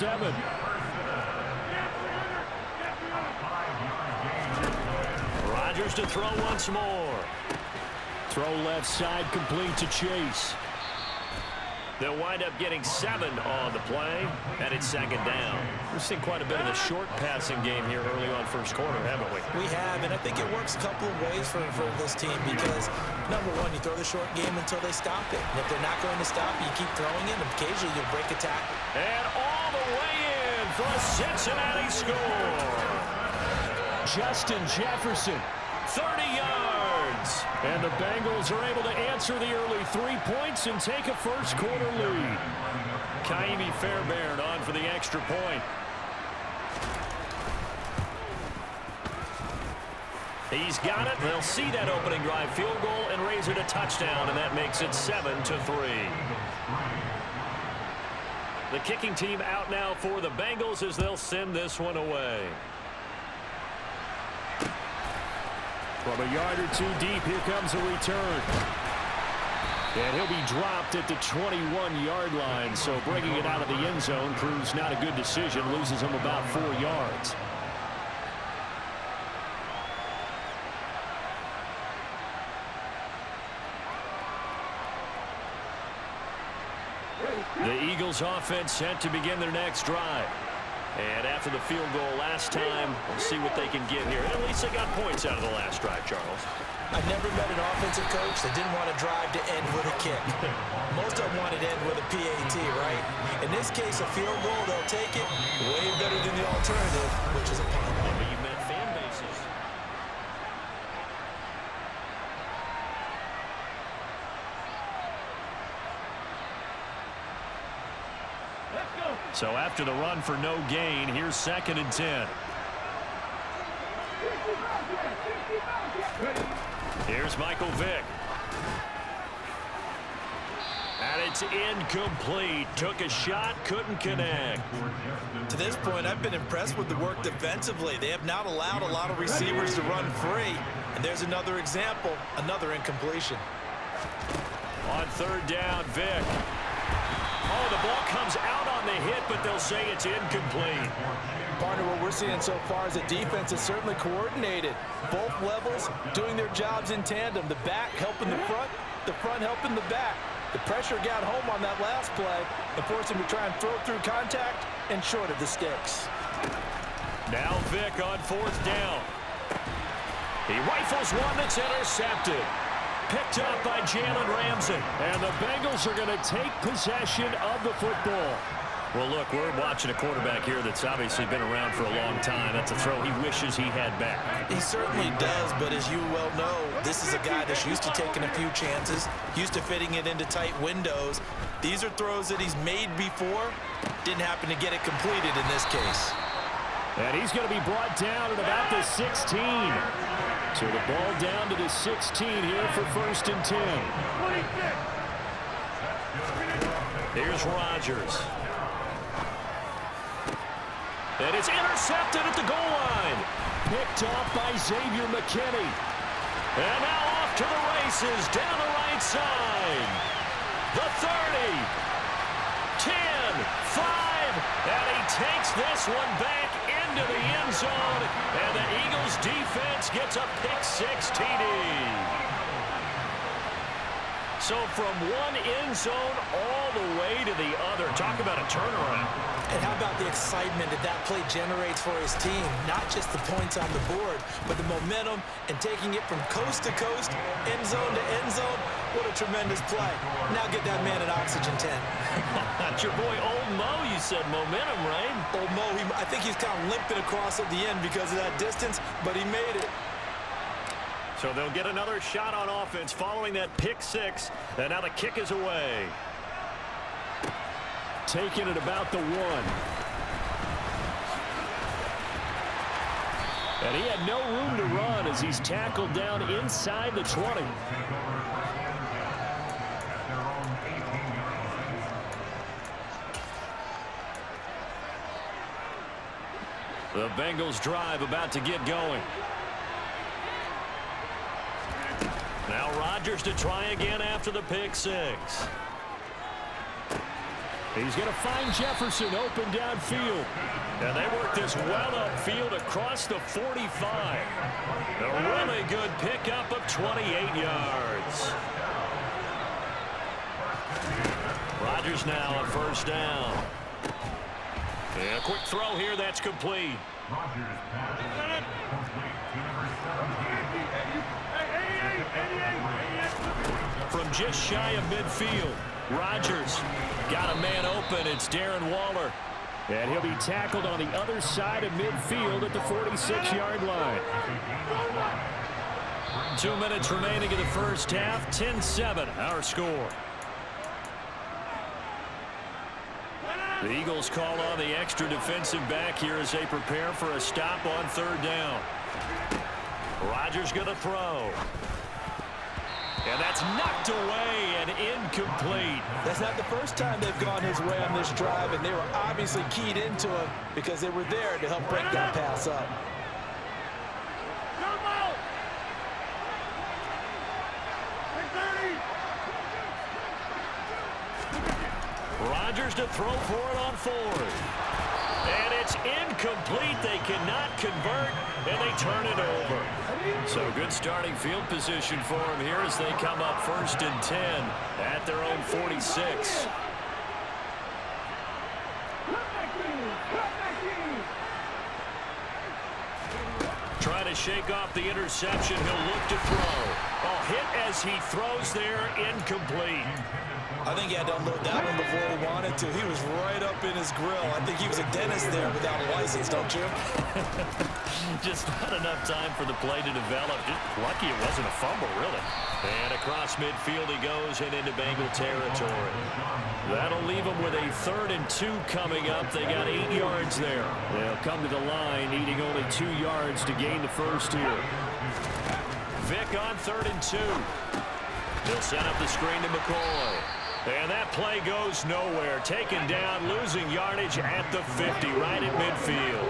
7. Rodgers to throw once more. Throw left side, complete to Chase. They'll wind up getting 7 on the play, and it's 2nd down. We've seen quite a bit of the short passing game here early on first quarter, haven't we? We have, and I think it works a couple of ways for this team because, number one, you throw the short game until they stop it. And if they're not going to stop it, you keep throwing it, and occasionally you'll break a tackle. And all the way in for a Cincinnati score. Justin Jefferson, 30 yards. And the Bengals are able to answer the early 3 points and take a first quarter lead. Kaimi Fairbairn on for the extra point. He's got it. They'll see that opening drive field goal and raise it a touchdown, and that makes it 7-3. The kicking team out now for the Bengals as they'll send this one away. From a yard or two deep, here comes a return. And he'll be dropped at the 21-yard line, so bringing it out of the end zone proves not a good decision, loses him about 4 yards. The Eagles offense set to begin their next drive. And after the field goal last time, we'll see what they can get here. And at least they got points out of the last drive, Charles. I've never met an offensive coach that didn't want to drive to end with a kick. Most of them want to end with a PAT, right? In this case, a field goal, they'll take it way better than the alternative, which is a punt. But you've met fan bases. So after the run for no gain, here's 2nd and 10. Here's Michael Vick. And it's incomplete. Took a shot, couldn't connect. To this point, I've been impressed with the work defensively. They have not allowed a lot of receivers to run free. And there's another example, another incompletion. On 3rd down, Vick. Oh, the ball comes out on the hit, but they'll say it's incomplete. Partner, what we're seeing so far is the defense is certainly coordinated. Both levels doing their jobs in tandem. The back helping the front helping the back. The pressure got home on that last play and forced him to try and throw through contact and short of the sticks. Now Vick on 4th down. He rifles one that's intercepted. Picked up by Jalen Ramsey. And the Bengals are going to take possession of the football. Well, look, we're watching a quarterback here that's obviously been around for a long time. That's a throw he wishes he had back. He certainly does, but as you well know, this is a guy that's used to taking a few chances, used to fitting it into tight windows. These are throws that he's made before. Didn't happen to get it completed in this case. And he's going to be brought down at about the 16. So the ball down to the 16 here for 1st and 10. Here's Rodgers. And it's intercepted at the goal line. Picked off by Xavier McKinney. And now off to the races down the right side. The 30. 10, 5, and he takes this one back into the end zone, and the Eagles defense gets a pick-6 TD. So from one end zone all the way to the other. Talk about a turnaround. And how about the excitement that play generates for his team? Not just the points on the board, but the momentum and taking it from coast to coast, end zone to end zone. What a tremendous play. Now get that man an oxygen tent. That's your boy Old Mo, you said momentum, right? Old Mo, I think he's kind of limping across at the end because of that distance, but he made it. So they'll get another shot on offense following that pick-6, and now the kick is away. Taking it about the 1. And he had no room to run as he's tackled down inside the 20. The Bengals drive about to get going. Now Rodgers to try again after the pick-6. He's going to find Jefferson open downfield. And they work this well upfield across the 45. A really good pickup of 28 yards. Rodgers now on first down. And a quick throw here, that's complete. From just shy of midfield, Rodgers got a man open. It's Darren Waller. And he'll be tackled on the other side of midfield at the 46-yard line. 2 minutes remaining in the first half. 10-7, our score. The Eagles call on the extra defensive back here as they prepare for a stop on third down. Rodgers going to throw. And that's knocked away and incomplete. That's not the first time they've gone his way on this drive, and they were obviously keyed into it because they were there to help break that pass up. Rodgers to throw for it on fourth. And it's incomplete. They cannot convert, and they turn it over. So good starting field position for them here as they come up 1st and 10 at their own 46. Trying to shake off the interception. He'll look to throw. Oh, hit as he throws there, incomplete. I think he had to unload that one before he wanted to. He was right up in his grill. I think he was a dentist there without a license, don't you? Just not enough time for the play to develop. Just lucky it wasn't a fumble, really. And across midfield he goes and into Bengal territory. That'll leave them with a 3rd and 2 coming up. They got 8 yards there. They'll come to the line, needing only 2 yards to gain the first here. Vick on 3rd and 2. He'll set up the screen to McCoy. And that play goes nowhere. Taken down, losing yardage at the 50, right at midfield.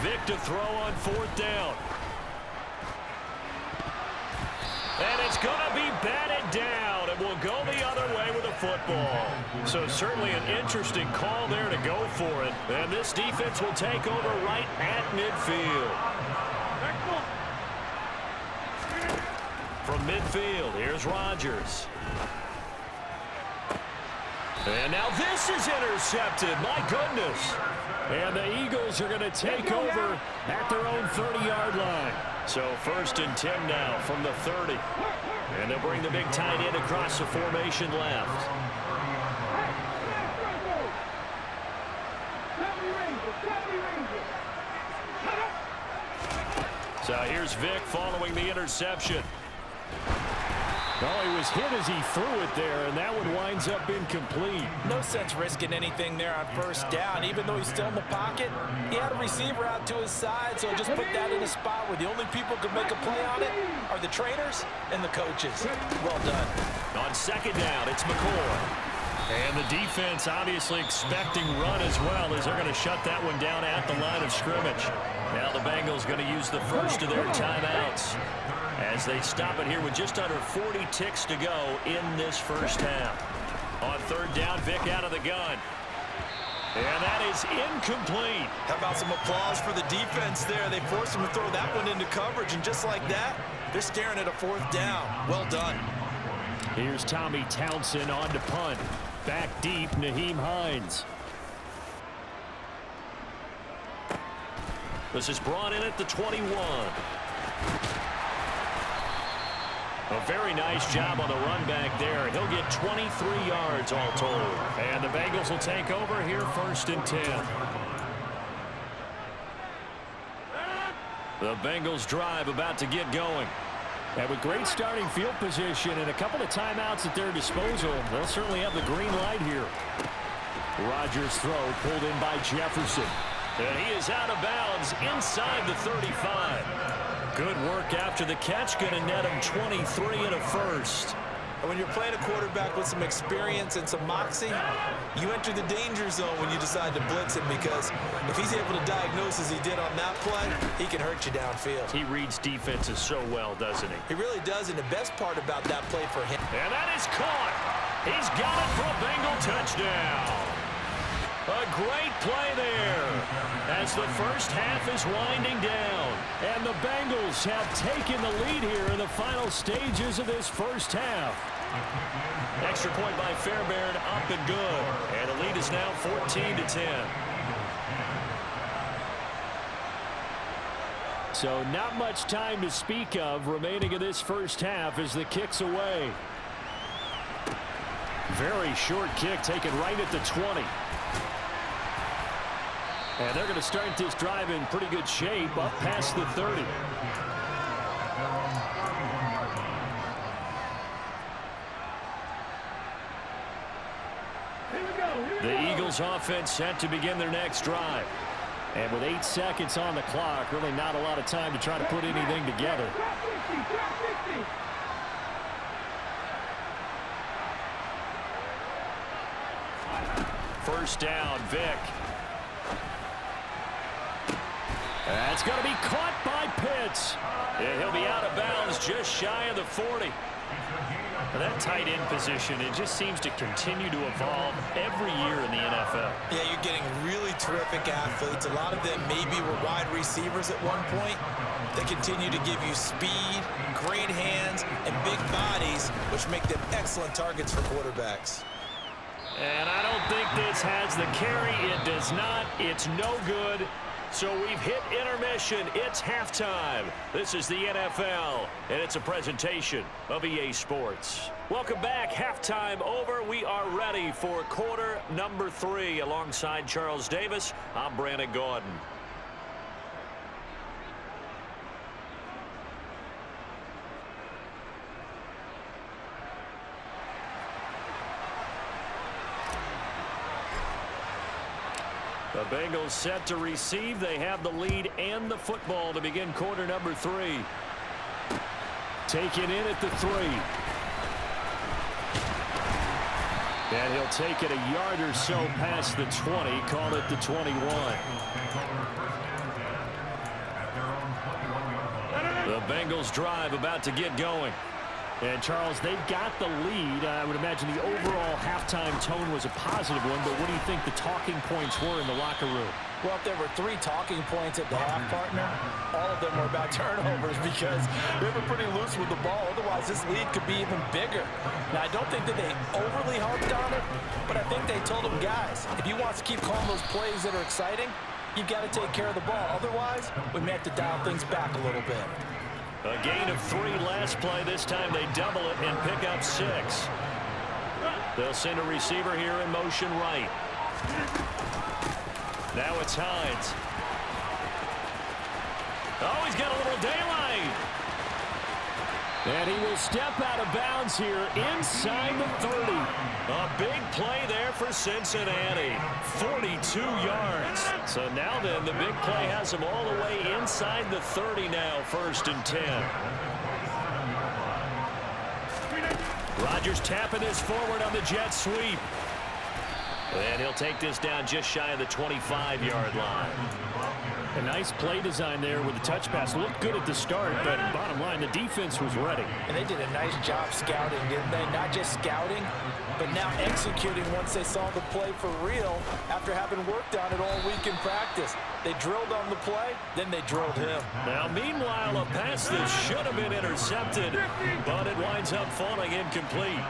Vick to throw on 4th down. And it's going to be batted down. It will go the other way with a football. So certainly an interesting call there to go for it. And this defense will take over right at midfield. From midfield, here's Rodgers. And now this is intercepted. My goodness. And the Eagles are going to take over at their own 30-yard line. So 1st and 10 now from the 30. And they'll bring the big tight end across the formation left. So here's Vick following the interception. Oh, he was hit as he threw it there, and that one winds up incomplete. No sense risking anything there on 1st down. Even though he's still in the pocket, he had a receiver out to his side, so just put that in a spot where the only people who can make a play on it are the trainers and the coaches. Well done. On 2nd down, it's McCoy. And the defense obviously expecting run as well as they're going to shut that one down at the line of scrimmage. Now the Bengals going to use the first of their timeouts as they stop it here with just under 40 ticks to go in this first half. On 3rd down, Vick out of the gun. And that is incomplete. How about some applause for the defense there? They forced him to throw that one into coverage, and just like that, they're staring at a 4th down. Well done. Here's Tommy Townsend on to punt. Back deep, Nyheim Hines. This is brought in at the 21. A very nice job on the run back there. He'll get 23 yards all told. And the Bengals will take over here 1st and 10. The Bengals drive about to get going. And with great starting field position and a couple of timeouts at their disposal, they'll certainly have the green light here. Rodgers' throw pulled in by Jefferson. And he is out of bounds inside the 35. Good work after the catch. Going to net him 23 and a first. And when you're playing a quarterback with some experience and some moxie, you enter the danger zone when you decide to blitz him, because if he's able to diagnose as he did on that play, he can hurt you downfield. He reads defenses so well, doesn't he? He really does, and the best part about that play for him. And that is caught. He's got it for a Bengal touchdown. A great play there as the first half is winding down. And the Bengals have taken the lead here in the final stages of this first half. Extra point by Fairbairn, up and good. And the lead is now 14-10. So not much time to speak of remaining in this first half as the kick's away. Very short kick taken right at the 20. And they're going to start this drive in pretty good shape up past the 30. The Eagles offense set to begin their next drive. And with 8 seconds on the clock, really not a lot of time to try to put anything together. First down, Vick. That's going to be caught by Pitts. And he'll be out of bounds just shy of the 40. That tight end position, it just seems to continue to evolve every year in the NFL. Yeah, you're getting really terrific athletes. A lot of them maybe were wide receivers at one point. They continue to give you speed, great hands, and big bodies, which make them excellent targets for quarterbacks. And I don't think this has the carry. It does not. It's no good. So we've hit intermission. It's halftime. This is the NFL, and it's a presentation of EA Sports. Welcome back. Halftime over. We are ready for quarter number 3. Alongside Charles Davis, I'm Brandon Gordon. The Bengals set to receive. They have the lead and the football to begin quarter number 3. Taken in at the 3. And he'll take it a yard or so past the 20. Call it the 21. The Bengals drive about to get going. And, Charles, they've got the lead. I would imagine the overall halftime tone was a positive one, but what do you think the talking points were in the locker room? Well, if there were 3 talking points at the half, partner, all of them were about turnovers because they were pretty loose with the ball. Otherwise, this lead could be even bigger. Now, I don't think that they overly harped on it, but I think they told them, guys, if you want to keep calling those plays that are exciting, you've got to take care of the ball. Otherwise, we may have to dial things back a little bit. A gain of 3 last play. This time they double it and pick up 6. They'll send a receiver here in motion right. Now it's Hines. Oh, he's got a little daylight. And he will step out of bounds here inside the 30. A big play there for Cincinnati. 42 yards. So now then, the big play has him all the way inside the 30 now, 1st and 10. Rodgers tapping this forward on the jet sweep. And he'll take this down just shy of the 25-yard line. A nice play design there with the touch pass. Looked good at the start, but bottom line, the defense was ready. And they did a nice job scouting, didn't they? Not just scouting, but now executing once they saw the play for real after having worked on it all week in practice. They drilled on the play, then they drilled him. Now, meanwhile, a pass that should have been intercepted, but it winds up falling incomplete.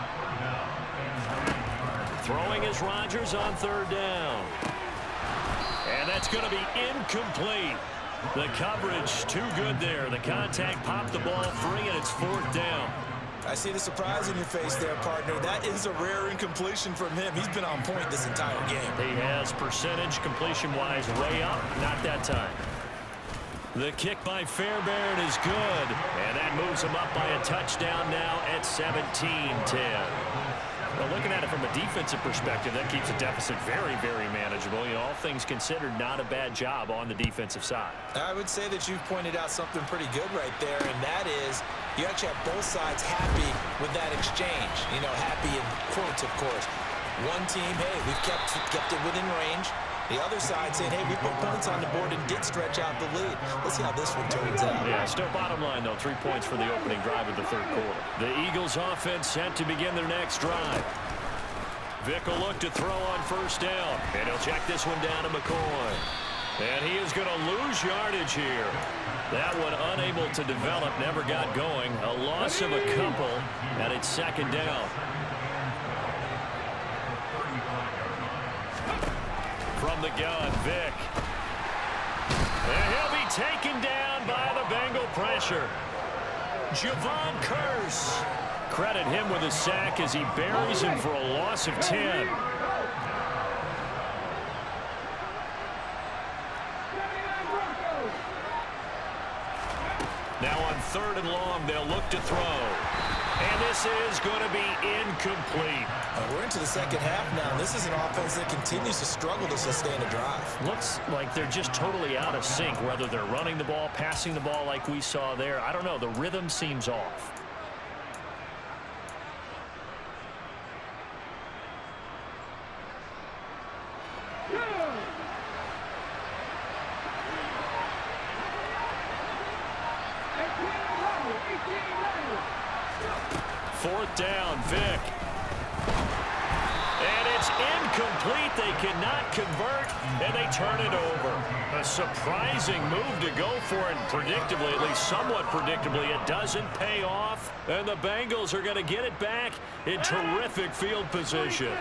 Throwing is Rodgers on 3rd down. And that's going to be incomplete. The coverage too good there. The contact popped the ball free, and it's 4th down. I see the surprise in your face there, partner. That is a rare incompletion from him. He's been on point this entire game. He has percentage completion-wise way up. Not that time. The kick by Fairbairn is good. And that moves him up by a touchdown now at 17-10. Well, looking at it from a defensive perspective, that keeps the deficit very, very manageable. You know, all things considered, not a bad job on the defensive side. I would say that you've pointed out something pretty good right there, and that is you actually have both sides happy with that exchange. You know, happy in quotes, of course. One team, hey, we've kept it within range. The other side saying, hey, we put points on the board and did stretch out the lead. Let's see how this one turns out. Yeah, still bottom line, though. 3 points for the opening drive of the third quarter. The Eagles offense set to begin their next drive. Vick will look to throw on first down. And he'll check this one down to McCoy. And he is going to lose yardage here. That one unable to develop, never got going. A loss of a couple, and it's second down. From the gun, Vick. And he'll be taken down by the Bengal pressure. Javon Curse. Credit him with a sack as he buries him for a loss of 10. Now on 3rd and long, they'll look to throw. And this is going to be incomplete. We're into the second half now, and this is an offense that continues to struggle to sustain a drive. Looks like they're just totally out of sync, whether they're running the ball, passing the ball like we saw there. I don't know. The rhythm seems off. Fourth down, Vick. And it's incomplete. They cannot convert, and they turn it over. A surprising move to go for it, and predictably, at least somewhat predictably, it doesn't pay off. And the Bengals are going to get it back in terrific field position.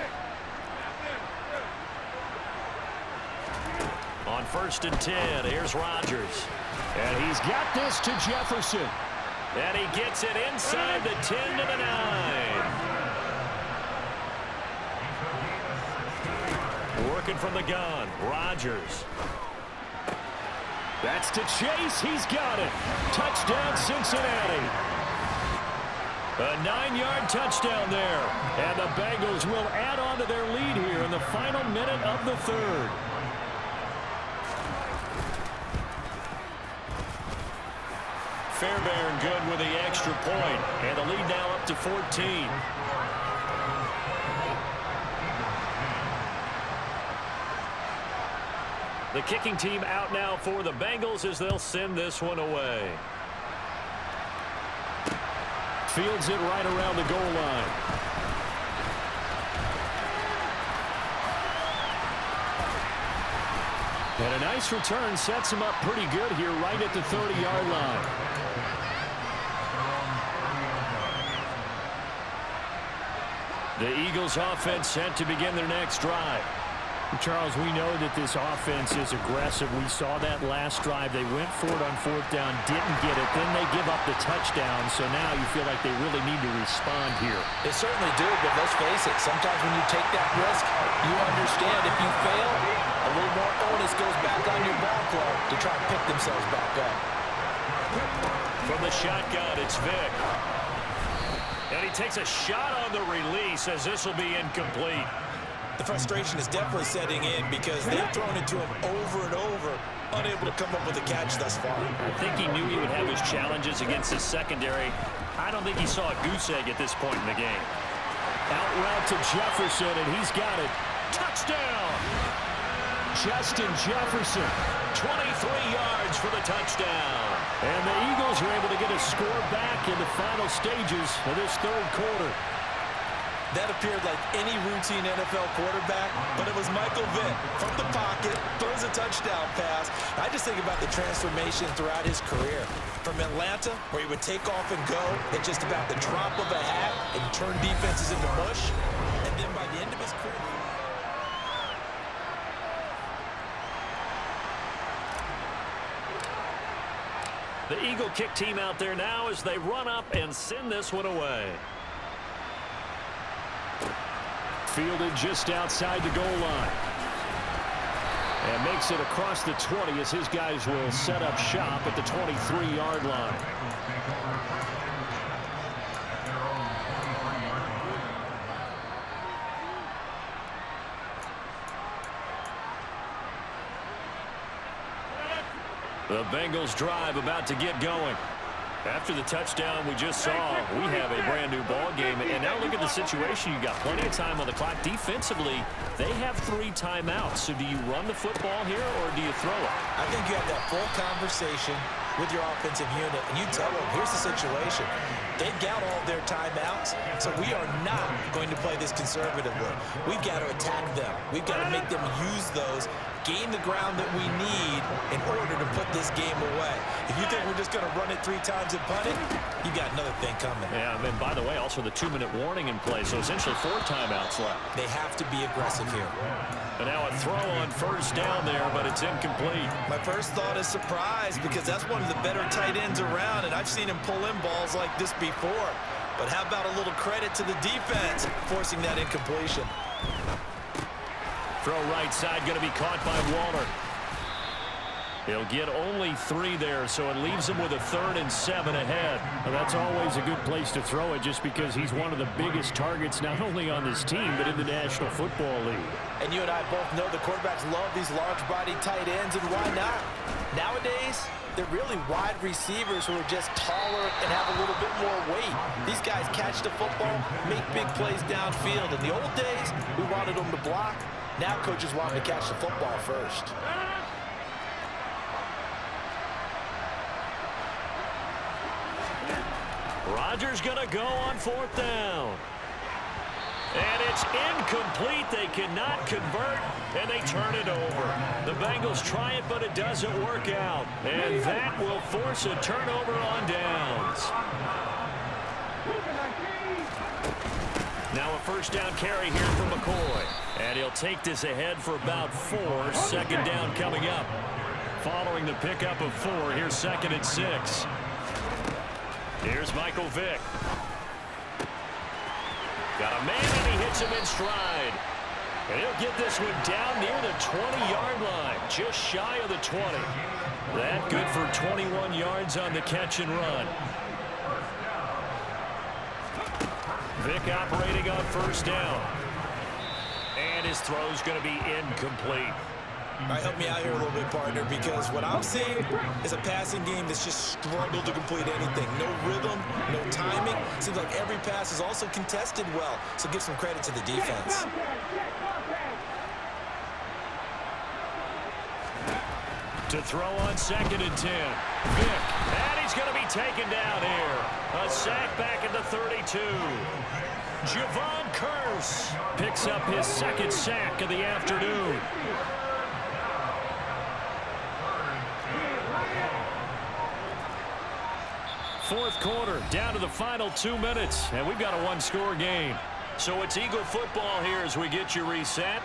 On 1st and 10, here's Rodgers. And he's got this to Jefferson. And he gets it inside the 10 to the 9. Working from the gun, Rodgers. That's to Chase. He's got it. Touchdown, Cincinnati. A 9-yard touchdown there. And the Bengals will add on to their lead here in the final minute of the third. Fairbairn good with the extra point, and the lead now up to 14. The kicking team out now for the Bengals as they'll send this one away. Fields it right around the goal line. And a nice return sets him up pretty good here right at the 30-yard line. The Eagles offense set to begin their next drive. Charles, we know that this offense is aggressive. We saw that last drive. They went for it on 4th down, didn't get it. Then they give up the touchdown. So now you feel like they really need to respond here. They certainly do, but let's face it. Sometimes when you take that risk, you understand if you fail, a little more onus goes back on your ball club to try and pick themselves back up. From the shotgun, it's Vick. And he takes a shot on the release as this will be incomplete. The frustration is definitely setting in because they've thrown it to him over and over, unable to come up with a catch thus far. I think he knew he would have his challenges against his secondary. I don't think he saw a goose egg at this point in the game. Out route to Jefferson, and he's got it. Touchdown! Justin Jefferson. 23 yards for the touchdown. And the Eagles are able to get a score back in the final stages of this third quarter. That appeared like any routine NFL quarterback, but it was Michael Vick from the pocket, throws a touchdown pass. I just think about the transformation throughout his career. From Atlanta, where he would take off and go at just about the drop of a hat and turn defenses into mush. And then by the end of his career... The Eagle kick team out there now as they run up and send this one away. Fielded just outside the goal line. And makes it across the 20 as his guys will set up shop at the 23-yard line. The Bengals drive about to get going. After the touchdown we just saw, we have a brand new ball game. And now look at the situation. You got plenty of time on the clock. Defensively, they have 3 timeouts. So do you run the football here or do you throw it? I think you have that full conversation with your offensive unit, and you tell them, here's the situation. They've got all their timeouts, so we are not going to play this conservatively. We've got to attack them. We've got to make them use those, gain the ground that we need in order to put this game away. If you think we're just going to run it 3 times and punt it, you've got another thing coming. Yeah, and by the way, also the 2-minute warning in play, so essentially 4 timeouts left. They have to be aggressive here. And now a throw on first down there, but it's incomplete. My first thought is surprise, because that's one of the better tight ends around, and I've seen him pull in balls like this before. But how about a little credit to the defense forcing that incompletion? Throw right side, going to be caught by Waller. He'll get only 3 there, so it leaves him with a 3rd and 7 ahead. Well, that's always a good place to throw it, just because he's one of the biggest targets not only on this team but in the National Football League. And you and I both know the quarterbacks love these large-bodied tight ends, and why not? Nowadays, they're really wide receivers who are just taller and have a little bit more weight. These guys catch the football, make big plays downfield. In the old days, we wanted them to block. Now coaches want them to catch the football first. Rodgers going to go on 4th down. And it's incomplete. They cannot convert, and they turn it over. The Bengals try it, but it doesn't work out. And that will force a turnover on downs. Now a first down carry here from McCoy. And he'll take this ahead for about 4. 2nd down coming up. Following the pickup of 4, here's 2nd and 6. Here's Michael Vick. Got a man, and he hits him in stride. And he'll get this one down near the 20-yard line, just shy of the 20. That good for 21 yards on the catch and run. Vick operating on first down. And his throw's going to be incomplete. All right, help me out here a little bit, partner, because what I'm seeing is a passing game that's just struggled to complete anything. No rhythm, no timing. Seems like every pass is also contested well, so give some credit to the defense. To throw on 2nd and 10. Vick, and he's going to be taken down here. A sack back at the 32. Javon Curse picks up his 2nd sack of the afternoon. Fourth quarter, down to the final 2 minutes, and we've got a 1-score game. So it's Eagle football here as we get you reset.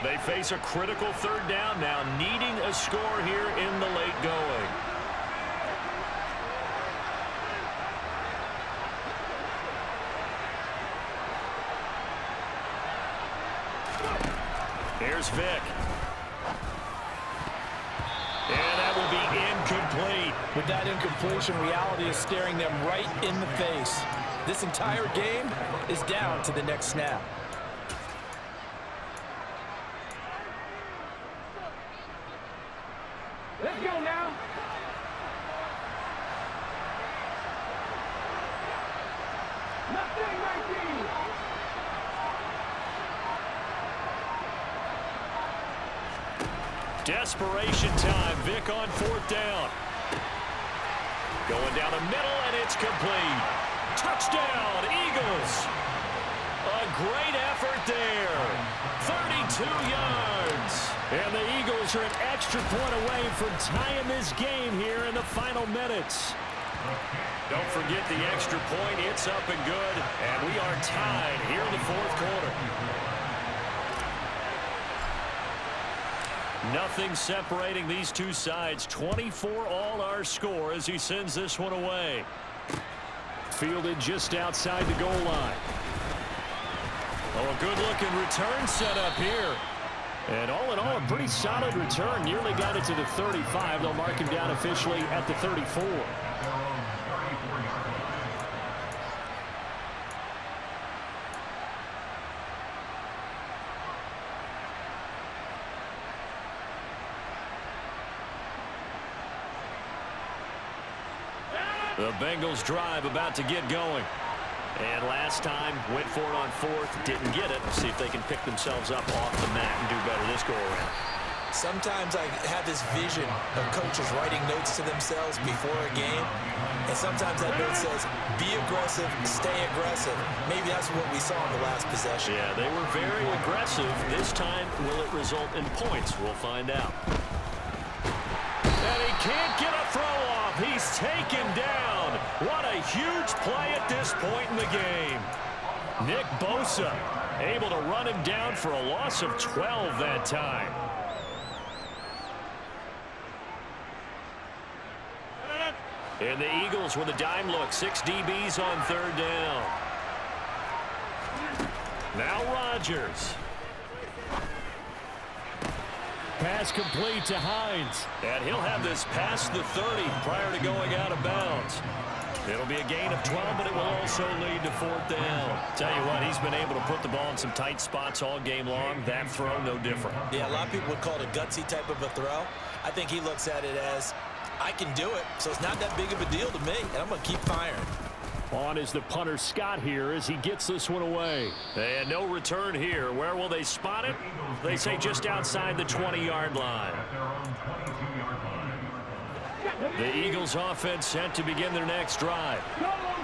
They face a critical 3rd down now, needing a score here in the late going. Here's Vick. And that will be incomplete. With that incompletion, reality is staring them right in the face. This entire game is down to the next snap. Let's go now. Mustang 19. Desperation time. Vick on 4th down. Going down the middle, and it's complete. Touchdown, Eagles. A great effort there. 32 yards. And the Eagles are an extra point away from tying this game here in the final minutes. Don't forget the extra point. It's up and good. And we are tied here in the 4th quarter. Nothing separating these two sides. 24 all our score as he sends this one away. Fielded just outside the goal line. Oh, a good-looking return set up here. And all in all, a pretty solid return. Nearly got it to the 35. They'll mark him down officially at the 34. The Bengals drive about to get going. And last time, went for it on fourth, didn't get it. See if they can pick themselves up off the mat and do better this go-around. Sometimes I have this vision of coaches writing notes to themselves before a game, and sometimes that note says, be aggressive, stay aggressive. Maybe that's what we saw in the last possession. Yeah, they were very aggressive. This time, will it result in points? We'll find out. And he can't get a throw off. He's taken down. What a huge play at this point in the game. Nick Bosa able to run him down for a loss of 12 that time. And the Eagles with a dime look. 6 DBs on third down. Now Rodgers. Pass complete to Hines. And he'll have this past the 30 prior to going out of bounds. It'll be a gain of 12, but it will also lead to fourth down. Tell you what, he's been able to put the ball in some tight spots all game long. That throw, no different. Yeah, a lot of people would call it a gutsy type of a throw. I think he looks at it as, I can do it, so it's not that big of a deal to me, and I'm going to keep firing. On is the punter Scott here as he gets this one away. And no return here. Where will they spot it? They say just outside the 20-yard line. The Eagles offense set to begin their next drive.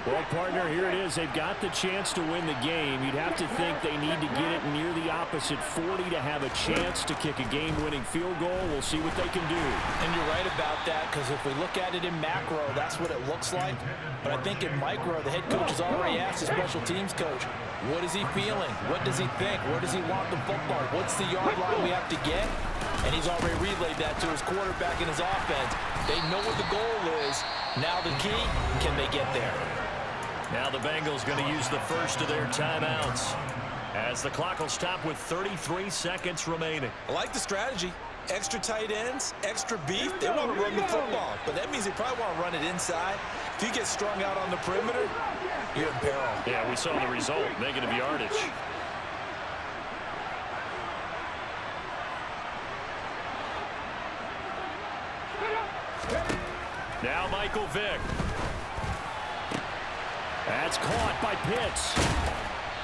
Well, partner, here it is. They've got the chance to win the game. You'd have to think they need to get it near the opposite 40 to have a chance to kick a game-winning field goal. We'll see what they can do. And you're right about that, because if we look at it in macro, that's what it looks like. But I think in micro, the head coach has already asked the special teams coach, what is he feeling? What does he think? Where does he want the football? What's the yard line we have to get? And he's already relayed that to his quarterback and his offense. They know what the goal is. Now the key, can they get there? Now the Bengals going to use the first of their timeouts as the clock will stop with 33 seconds remaining. I like the strategy. Extra tight ends, extra beef. They want to run the football, but that means they probably want to run it inside. If you get strung out on the perimeter, you're in peril. Yeah, we saw the result, negative yardage. Now Michael Vick. That's caught by Pitts.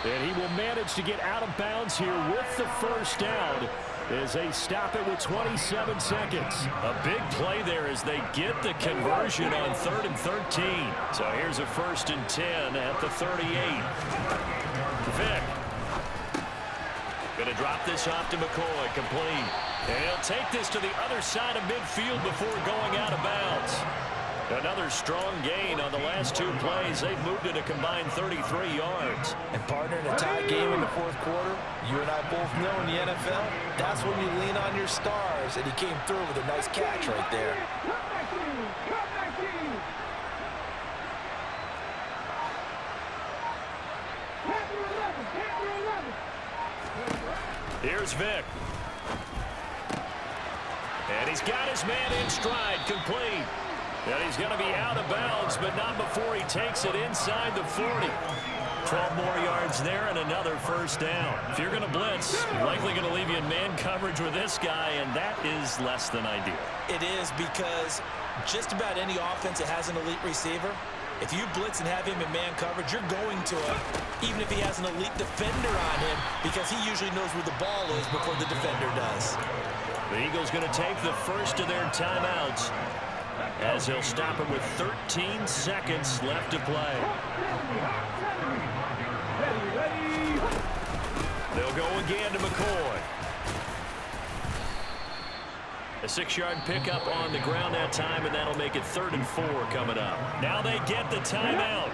And he will manage to get out of bounds here with the first down as they stop it with 27 seconds. A big play there as they get the conversion on 3rd and 13. So here's a 1st and 10 at the 38. Vick. Going to drop this off to McCoy, complete. And he'll take this to the other side of midfield before going out of bounds. Another strong gain on the last 2 plays. They've moved it a combined 33 yards. And partner, in a tie game in the 4th quarter, you and I both know in the NFL, that's when you lean on your stars. And he came through with a nice catch right there. Here's Vick. And he's got his man in stride, complete. And he's going to be out of bounds, but not before he takes it inside the 40. 12 more yards there and another first down. If you're going to blitz, likely going to leave you in man coverage with this guy, and that is less than ideal. It is, because just about any offense that has an elite receiver, if you blitz and have him in man coverage, you're going to him, even if he has an elite defender on him, because he usually knows where the ball is before the defender does. The Eagles going to take the first of their timeouts as he'll stop it with 13 seconds left to play. They'll go again to McCoy. A 6-yard pickup on the ground that time, and that'll make it 3rd and 4 coming up. Now they get the timeout.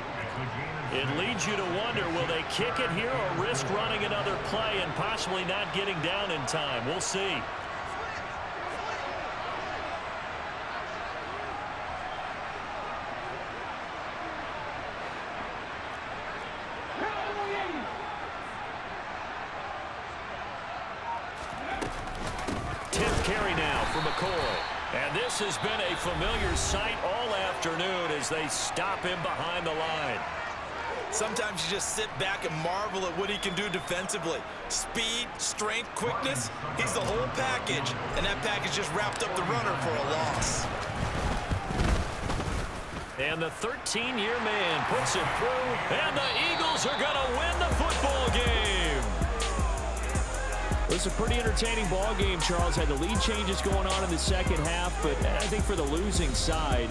It leads you to wonder, will they kick it here or risk running another play and possibly not getting down in time? We'll see. Carry now for McCoy. And this has been a familiar sight all afternoon as they stop him behind the line. Sometimes you just sit back and marvel at what he can do defensively. Speed, strength, quickness, he's the whole package. And that package just wrapped up the runner for a loss. And the 13-year man puts it through, and the Eagles are going to win the football game. It was a pretty entertaining ball game, Charles. Had the lead changes going on in the second half, but I think for the losing side,